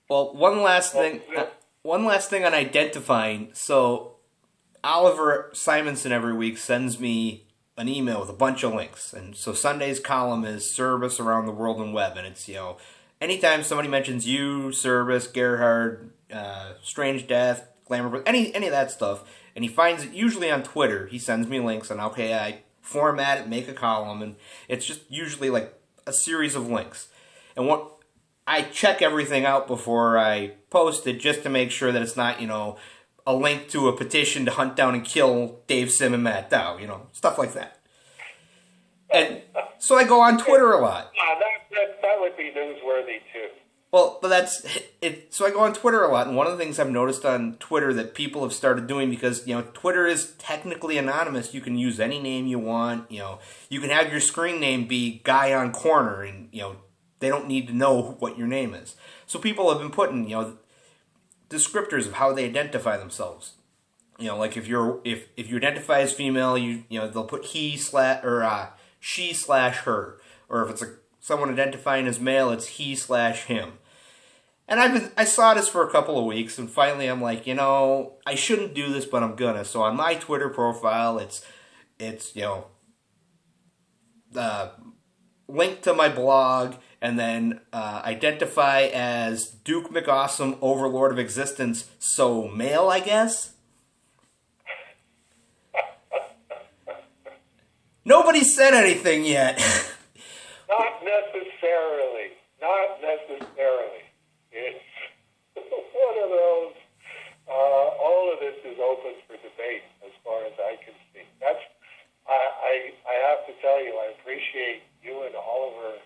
Well, one last thing on identifying. So Oliver Simonson every week sends me an email with a bunch of links, and so Sunday's column is Service Around the World and Web, and it's anytime somebody mentions you, Service, Gerhard, Strange Death, Glamour, any of that stuff, and he finds it usually on Twitter. He sends me links, and okay, I format it, make a column, and it's just usually like a series of links. And what I check everything out before I post it just to make sure that it's not, a link to a petition to hunt down and kill Dave Sim and Matt Dow, stuff like that. And so I go on Twitter a lot. That would be newsworthy too. Well, but that's it. So I go on Twitter a lot, and one of the things I've noticed on Twitter that people have started doing, because Twitter is technically anonymous. You can use any name you want. You can have your screen name be Guy on Corner, and they don't need to know what your name is. So people have been putting descriptors of how they identify themselves. Like if you identify as female, they'll put he slash or she slash her, or if it's someone identifying as male, it's he slash him. And I saw this for a couple of weeks, and finally I'm like, I shouldn't do this, but I'm gonna. So on my Twitter profile, it's link to my blog, and then identify as Duke McAwesome, Overlord of Existence, so male, I guess. Nobody said anything yet. Not necessarily. Not necessarily. It's one of those. All of this is open for debate, as far as I can see. I have to tell you, I appreciate you and Oliver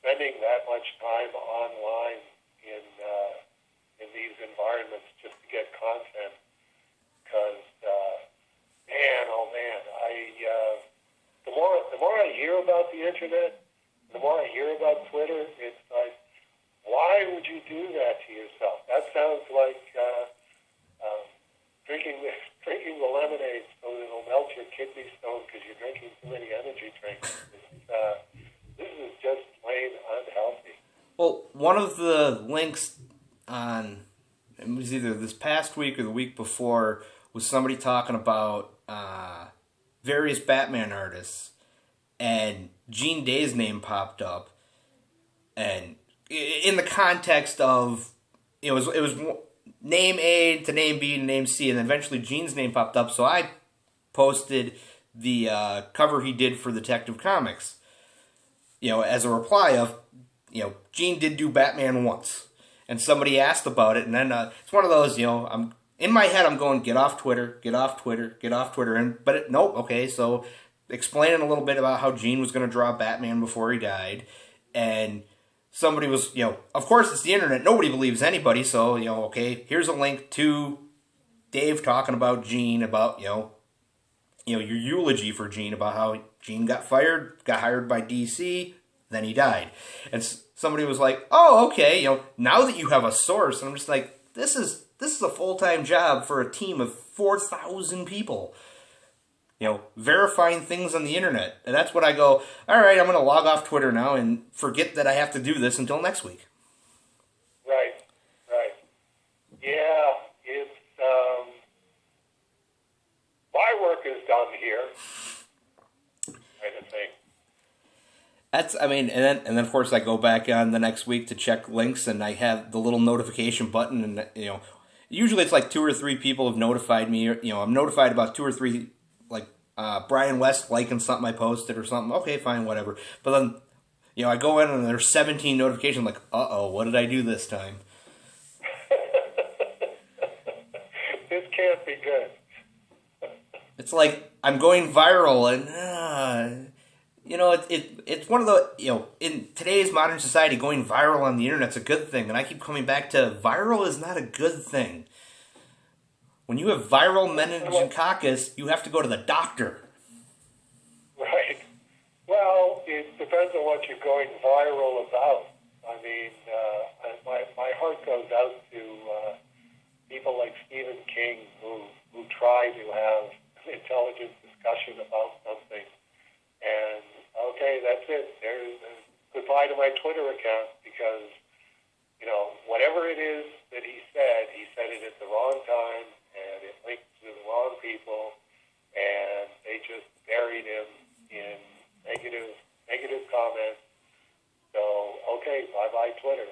spending that much time online in these environments just to get content. Because man, oh man, the more I hear about the internet, the more I hear about Twitter, it's like, why would you do that to yourself? That sounds like drinking the lemonade so that it'll melt your kidney stone because you're drinking too many energy drinks. This is just plain unhealthy. Well, one of the links it was either this past week or the week before, was somebody talking about various Batman artists, and Gene Day's name popped up, and in the context of it was name A to name B to name C, and then eventually Gene's name popped up, so I posted the cover he did for Detective Comics, as a reply of, Gene did do Batman once, and somebody asked about it, and then it's one of those, I'm in my head, I'm going, get off Twitter, get off Twitter, get off Twitter, nope, okay, so explaining a little bit about how Gene was going to draw Batman before he died, and somebody was, of course it's the internet, nobody believes anybody, so, okay, here's a link to Dave talking about Gene, about, your eulogy for Gene, about how Gene got fired, got hired by DC, then he died. And somebody was like, oh, okay, now that you have a source, and I'm just like, this is a full-time job for a team of 4,000 people, verifying things on the internet. And that's when I go, all right, I'm going to log off Twitter now and forget that I have to do this until next week. Right. Yeah, it's, my work is done here, kind of thing. And then of course I go back on the next week to check links, and I have the little notification button, and usually it's like 2 or 3 people have notified me. I'm notified about 2 or 3, like Brian West liking something I posted or something. Okay, fine, whatever. But then, I go in and there's 17 notifications. Like, what did I do this time? This can't be good. It's like I'm going viral, and it's one of the, in today's modern society, going viral on the internet's a good thing, and I keep coming back to viral is not a good thing. When you have viral meningococcus, you have to go to the doctor. Right. Well, it depends on what you're going viral about. I mean, my heart goes out to people like Stephen King who try to have an intelligent discussion about something. And, okay, that's it. There's goodbye to my Twitter account because, whatever it is that he said it at the wrong time, and it linked to the wrong people, and they just buried him in negative comments. So, okay, bye-bye Twitter.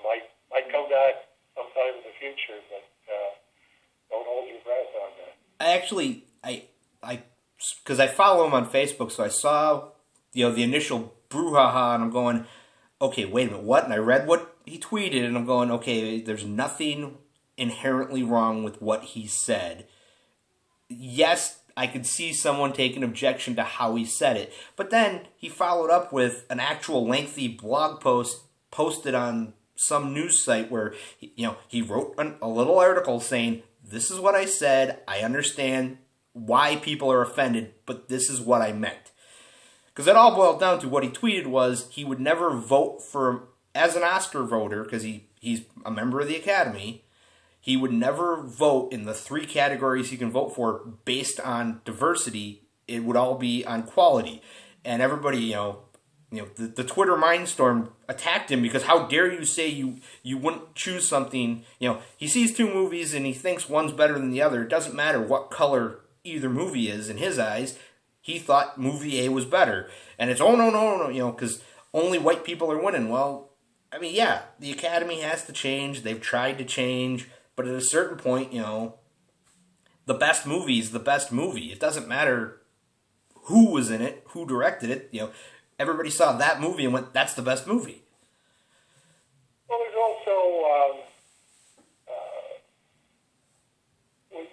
Might come back sometime in the future, but don't hold your breath on that. Because I follow him on Facebook, so I saw, the initial brouhaha, and I'm going, okay, wait a minute, what? And I read what he tweeted, and I'm going, okay, there's nothing inherently wrong with what he said. Yes, I could see someone take an objection to how he said it, but then he followed up with an actual lengthy blog post posted on some news site where he wrote a little article saying, this is what I said, I understand why people are offended, but this is what I meant. Because it all boiled down to what he tweeted was he would never vote for, as an Oscar voter, because he's a member of the Academy, he would never vote in the 3 categories he can vote for based on diversity. It would all be on quality. And everybody, the Twitter mindstorm attacked him because how dare you say you wouldn't choose something. He sees 2 movies and he thinks one's better than the other. It doesn't matter what color either movie is in his eyes. He thought movie A was better. And it's, oh, no, because only white people are winning. Well, I mean, yeah, the Academy has to change. They've tried to change. But at a certain point, the best movie is the best movie. It doesn't matter who was in it, who directed it. Everybody saw that movie and went, that's the best movie. Well, there's also,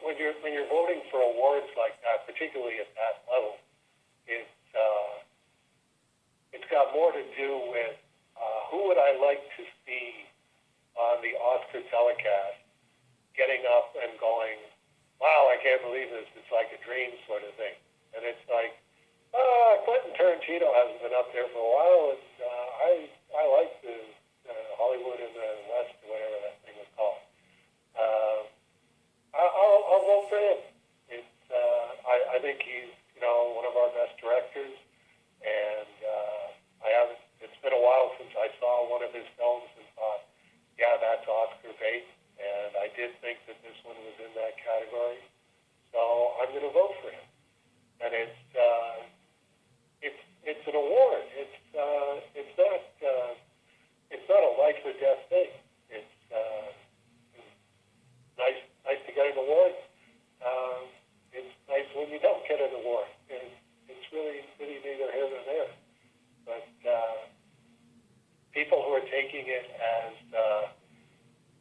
when you're voting for awards like that, particularly at that level, it's got more to do with who would I like to see on the Oscar telecast getting up and going, wow, I can't believe this. It's like a dream sort of thing. And it's like, Quentin Tarantino hasn't been up there for a while, and I like the Hollywood in the West, or whatever that thing was called. I'll vote for him. I think he's one of our best directors, and it's been a while since I saw one of his films and thought, yeah, that's Oscar bait. And I did think that this one was in that category, so I'm going to vote for him. And it's an award. It's not a life or death thing. It's nice to get an award. It's nice when you don't get an award. It's really neither here nor there. But people who are taking it as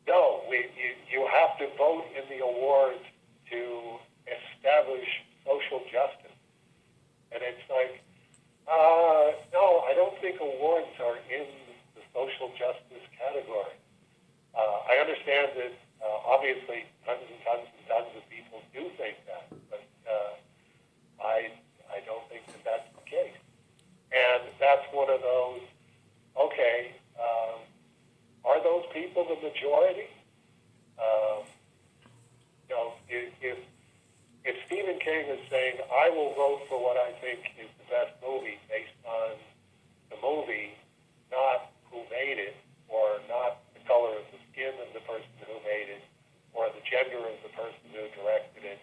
no, you have to vote in the awards to establish social justice. And it's like, no, I don't think awards are in the social justice category. I understand that obviously tons and tons and tons of people do think that, but I don't think that that's the case. And that's one of those, okay, are those people the majority? If Stephen King is saying, I will vote for what I think is the best movie based on the movie, not who made it, or not the color of the skin of the person who made it, or the gender of the person who directed it,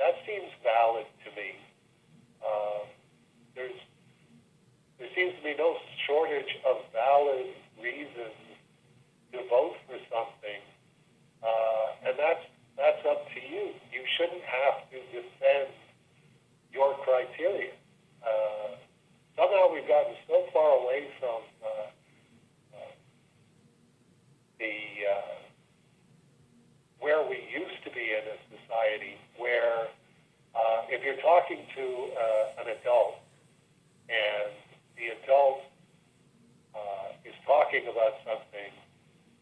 that seems valid to me. There seems to be no shortage of valid reasons to vote for something, and that's up to you. You shouldn't have to defend your criteria. Somehow we've gotten so far away from where we used to be in a society where if you're talking to an adult and the adult is talking about something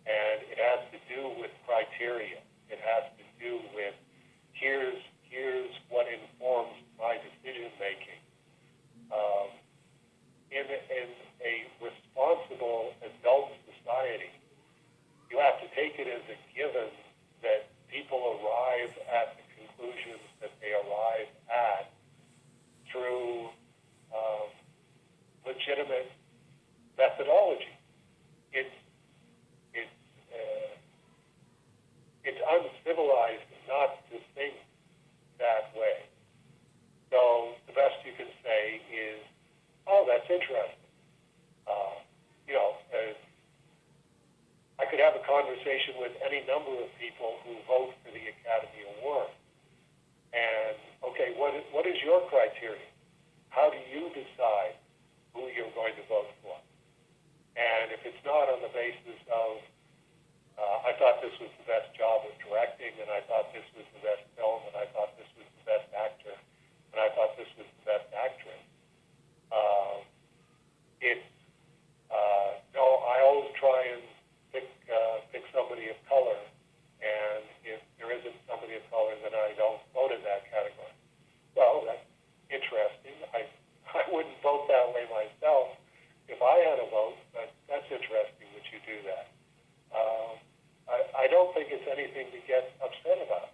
and it has to do with criteria, it has to do with here's what informs my decision making. In a responsible adult society, you have to take it as a given that people arrive at the conclusions that they arrive at through legitimate methodology. have a conversation with any number of people who vote for the Academy Award. And, okay, what is your criteria? How do you decide who you're going to vote for? And if it's not on the basis of, I thought this was the best job of directing, and I thought this was the best film, and I thought this was the best actor, and I thought this was the best actress, it's, no, I always try and pick somebody of color, and if there isn't somebody of color, then I don't vote in that category. Well, that's interesting. I wouldn't vote that way myself if I had a vote, but that's interesting that you do that. I don't think it's anything to get upset about.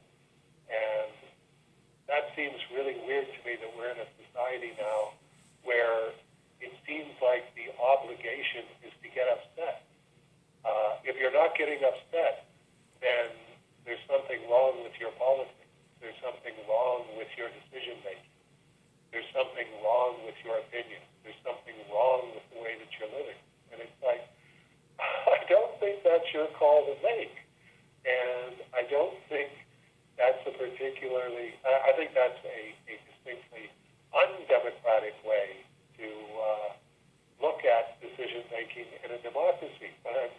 And that seems really weird to me that we're in a society now where it seems like the obligation is to get upset. If you're not getting upset, then there's something wrong with your politics. There's something wrong with your decision making. There's something wrong with your opinion. There's something wrong with the way that you're living. And it's like, I don't think that's your call to make. And I don't think that's a particularly, I think that's a distinctly undemocratic way to look at decision making in a democracy. But I'm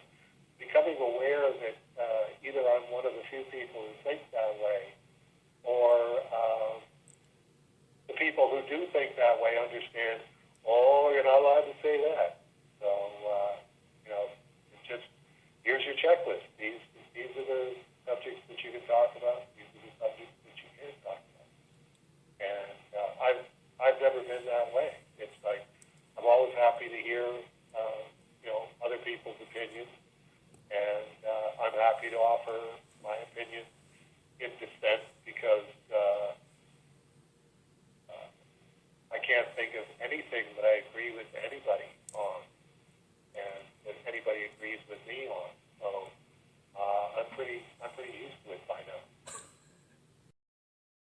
becoming aware that either I'm one of the few people who think that way, or the people who do think that way understand, oh, you're not allowed to say that. So, it's just, here's your checklist. These are the subjects that you can talk about. These are the subjects that you can't talk about. And I've never been that way. It's like, I'm always happy to hear, other people's opinions. And I'm happy to offer my opinion in dissent because I can't think of anything that I agree with anybody